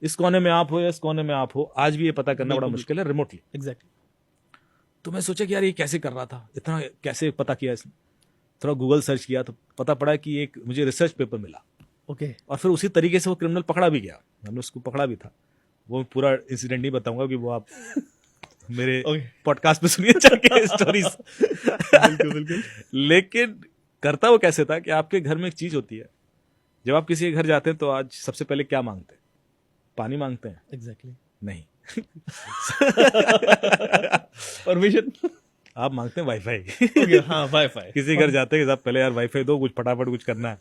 इस कोने में आप हो या इस कोने में आप हो, आज भी ये पता करना बड़ा मुश्किल है रिमोटली। एग्जैक्टली। तो मैं सोचा कि यार ये कैसे कर रहा था, इतना कैसे पता किया इसने। थोड़ा गूगल सर्च किया तो पता पड़ा कि एक मुझे रिसर्च पेपर मिला, ओके। और फिर उसी तरीके से वो क्रिमिनल पकड़ा भी गया, हमने उसको पकड़ा भी था। वो पूरा इंसिडेंट नहीं बताऊंगा कि वो आप मेरे पॉडकास्ट में सुनिए जाके स्टोरीज। बिल्कुल बिल्कुल। लेकिन करता वो कैसे था कि आपके घर में एक चीज होती है, जब आप किसी के घर जाते हैं तो आज सबसे पहले क्या मांगते हैं? पानी मांगते हैं? एग्जैक्टली। नहीं। परमिशन। आप मांगते हैं वाईफाई। ओके, हाँ वाईफाई। किसी घर जाते हैं कि साहब पहले यार वाईफाई दो, कुछ फटाफट कुछ करना है।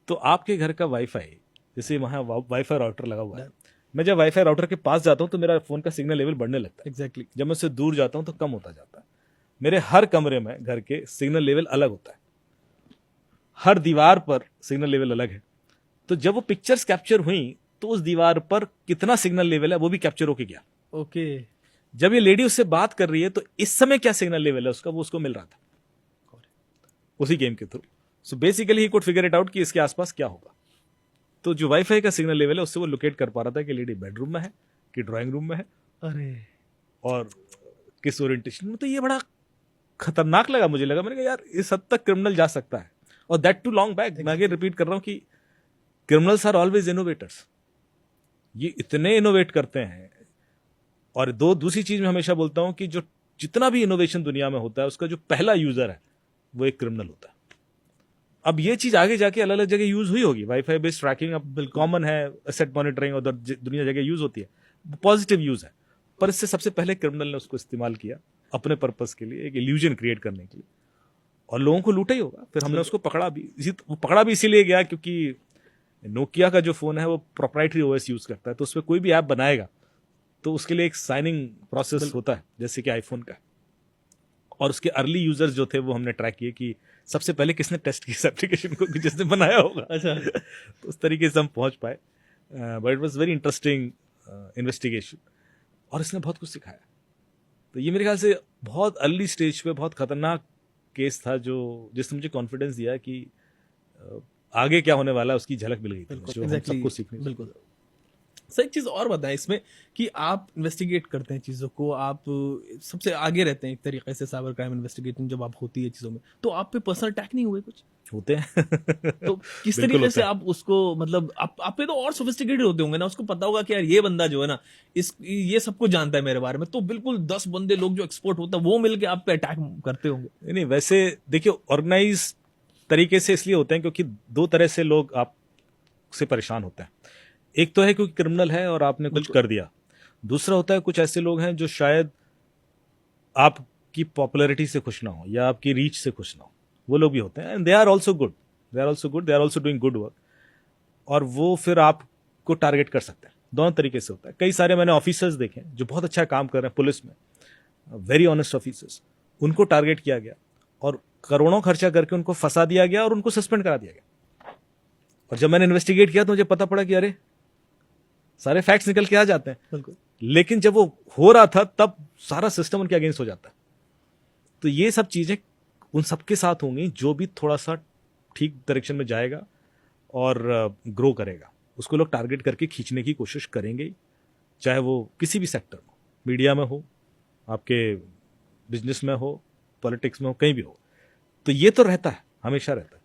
तो आपके घर का वाईफाई, जैसे वहां वाईफाई राउटर लगा हुआ है, मैं जब वाईफाई राउटर के पास जाता हूं तो मेरा फोन का सिग्नल लेवल बढ़ने लगता है। एग्जैक्टली। जब मैं उससे दूर जाता हूं तो कम होता जाता है। मेरे हर कमरे में घर के सिग्नल लेवल अलग होता है, हर दीवार पर सिग्नल लेवल अलग है। तो जब वो पिक्चर्स कैप्चर हुई तो उस दीवार पर कितना सिग्नल लेवल है वो भी कैप्चर होके गया। ओके। जब ये लेडी उससे बात कर रही है तो इस समय क्या सिग्नल लेवल है उसका, वो उसको मिल रहा था उसी गेम के through. So basically he could figure it out कि इसके आसपास क्या होगा। तो जो वाईफाई का सिग्नल लेवल है उससे वो लोकेट कर पा रहा था कि लेडी बेडरूम में है कि ड्राइंग रूम में है अरे और किस ओरिएंटेशन में। तो ये बड़ा खतरनाक लगा, मुझे लगा, मैंने कहा यार इस हद तक क्रिमिनल जा सकता है, और दैट टू लॉन्ग बैक। मैं आगे रिपीट कर रहा हूं कि क्रिमिनल्स आर ऑलवेज इनोवेटर्स, ये इतने इनोवेट करते हैं। और दूसरी चीज मैं हमेशा बोलता हूं कि जो जितना भी इनोवेशन दुनिया में होता है उसका जो पहला यूजर है वो एक क्रिमिनल होता है। अब ये चीज आगे जाके अलग अलग जगह यूज हुई होगी, वाईफाई बेस्ड ट्रैकिंग अब बिल्कुल कॉमन है, एसेट मॉनिटरिंग और दुनिया जगह यूज होती है, पॉजिटिव यूज है। पर इससे सबसे पहले क्रिमिनल ने उसको इस्तेमाल किया अपने पर्पस के लिए, एक इल्यूजन क्रिएट करने के लिए, और लोगों को लूटा ही होगा। फिर हमने उसको पकड़ा भी, वो पकड़ा भी इसीलिए गया क्योंकि नोकिया का जो फोन है वो प्रोप्राइटरी ओएस यूज करता है, तो उसमें कोई भी ऐप बनाएगा तो उसके लिए एक साइनिंग प्रोसेस होता है जैसे कि आईफोन का। और उसके अर्ली यूजर्स जो थे वो हमने ट्रैक किए कि सबसे पहले किसने टेस्ट किया इस एप्लीकेशन को, जिसने बनाया होगा। अच्छा। तो उस तरीके से हम पहुंच पाए। But it was very interesting investigation, और इसने बहुत कुछ सिखाया। तो ये मेरे ख्याल से बहुत अर्ली स्टेज पे बहुत खतरनाक केस था, जो जिसने मुझे कॉन्फिडेंस दिया कि आगे क्या होने वाला है उसकी झलक मिल गई थी, जो हम सबको सीखने। बिल्कुल। सर एक चीज और बताएं इसमें कि आप इन्वेस्टिगेट करते हैं चीजों को, आप सबसे आगे रहते हैं एक तरीके से साइबर क्राइम इन्वेस्टिगेटिंग जब आप होती है चीजों में, तो आप पे पर्सनल अटैक नहीं हुए कुछ? होते हैं। तो किस बिल्कुल तरीके होता से है। आप उसको, मतलब आप पे तो और सोफिस्टिकेटेड होते होंगे ना, उसको पता होगा कि यार ये बंदा जो है ना ये सब कुछ जानता है मेरे बारे में, तो बिल्कुल 10 बंदे लोग जो एक्सपर्ट होता है वो मिलके आप पे अटैक करते होंगे। नहीं वैसे देखिए, ऑर्गेनाइज तरीके से इसलिए होते हैं क्योंकि दो तरह से लोग आपसे परेशान होते हैं। एक तो है क्योंकि क्रिमिनल है और आपने कुछ कर दिया, दूसरा होता है कुछ ऐसे लोग हैं जो शायद आपकी पॉपुलैरिटी से खुश ना हो या आपकी रीच से खुश ना हो, वो लोग भी होते हैं। And they are also good, they are also good, they are also doing good work, और वो फिर आपको टारगेट कर सकते हैं। दोनों तरीके से होता है। कई सारे मैंने ऑफिसर्स देखे हैं जो बहुत अच्छा काम कर रहे हैं पुलिस में, वेरी ऑनेस्ट ऑफिसर्स, उनको टारगेट किया गया और करोड़ों खर्चा करके उनको फंसा दिया गया और उनको सस्पेंड करा दिया गया। और जब मैंने इन्वेस्टिगेट किया तो मुझे पता पड़ा कि अरे सारे फैक्ट्स निकल के आ जाते हैं, बिल्कुल। लेकिन जब वो हो रहा था तब सारा सिस्टम उनके अगेंस्ट हो जाता है। तो ये सब चीजें उन सबके साथ होंगी जो भी थोड़ा सा ठीक डायरेक्शन में जाएगा और ग्रो करेगा, उसको लोग टारगेट करके खींचने की कोशिश करेंगे, चाहे वो किसी भी सेक्टर में, मीडिया में हो, आपके बिजनेस में हो, पॉलिटिक्स में हो, कहीं भी हो। तो ये तो रहता है, हमेशा रहता है।